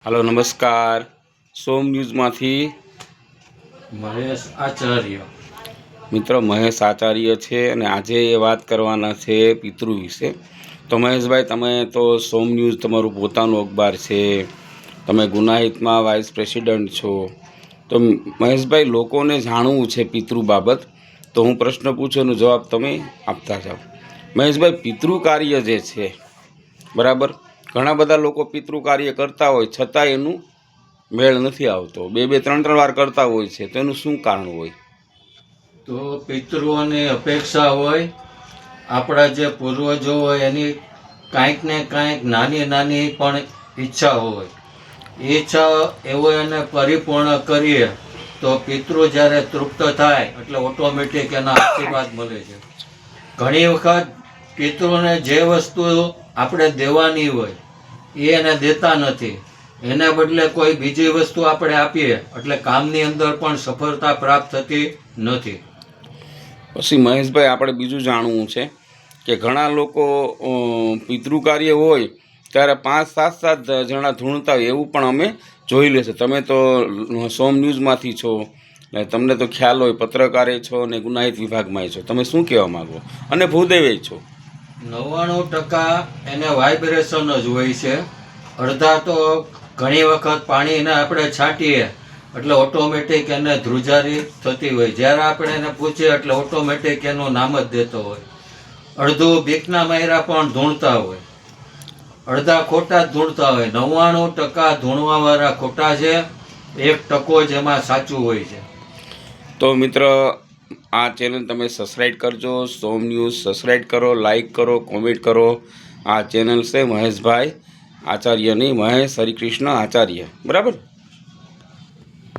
Hello नमस्कार। सोम news मांथी Mahesh Acharya मित्र महेश आचार्य छे अने आजे ए वात करवाना छे पितृ विषे। तो महेशभाई तमे तो सोम न्यूज़ तमारुं पोतानुं अखबार छे, तमे गुनाहितमां वाइस प्रेसिडेंट छो। तो महेशभाई लोकोने जाणवुं छे पितृ बाबत, तो हूँ प्रश्न पूछुं एनो जवाब तमे आपता जाओ। महेशभाई पितृ कार्य जे छे बराबर, घणा बधा लोको पितृ कार्य करता होय छतांय एनुं मेळ નથી આવતો, બે બે ત્રણ ત્રણ વાર કરતા હોય છે, તો એનું શું કારણ હોય? તો પિતૃઓની અપેક્ષા હોય, આપણા જે પૂર્વજો હોય એની કાંઈક ને કાંઈક નાની નાની પણ ઈચ્છા હોય, એ ઈચ્છા એવો એને પરિપૂર્ણ કરીએ તો પિતૃ જ્યારે તૃપ્ત થાય એટલે ઓટોમેટિક એના આશીર્વાદ મળે છે. ઘણી વખત પિતૃને જે વસ્તુ આપણે દેવાની હોય એ એને દેતા નથી, એને બદલે કોઈ બીજી વસ્તુ આપણે આપીએ એટલે કામની અંદર પણ સફળતા પ્રાપ્ત થતી નથી. પછી મહેશભાઈ આપણે બીજું જાણવું છે કે ઘણા લોકો પિતૃ કાર્ય હોય ત્યારે 5-7 જણા ધૂણતા હોય એવું પણ અમે જોઈ લેશે. તમે તો સોમ ન્યૂઝમાંથી છો એટલે તમને તો ખ્યાલ હોય, પત્રકારે છો અને ગુનાહિત વિભાગમાં છો. તમે શું કહેવા માગો? અને ભૂદેવે છો. 99% એને વાઇબ્રેશન જ હોય છે. અડધા તો ઘણી વખત પાણીને આપણે છાંટીએ એટલે ઓટોમેટિક એને ધ્રુજારી થતી હોય, જ્યારે આપણે એને પૂછીએ એટલે ઓટોમેટિક એનું નામ જ દેતો હોય. અડધું બીકના માયરા પણ ધૂણતા હોય, અડધા ખોટા જ ધૂણતા હોય. 99% ધૂણવાવાળા ખોટા છે, 1% જ એમાં સાચું હોય છે. તો મિત્ર આ ચેનલ તમે સબસ્ક્રાઈબ કરજો, સોમ ન્યૂઝ સબસ્ક્રાઈબ કરો, લાઈક કરો, કોમેન્ટ કરો. આ ચેનલ છે મહેશભાઈ આચાર્યની, મહેશ હરિકૃષ્ણ આચાર્ય, બરાબર.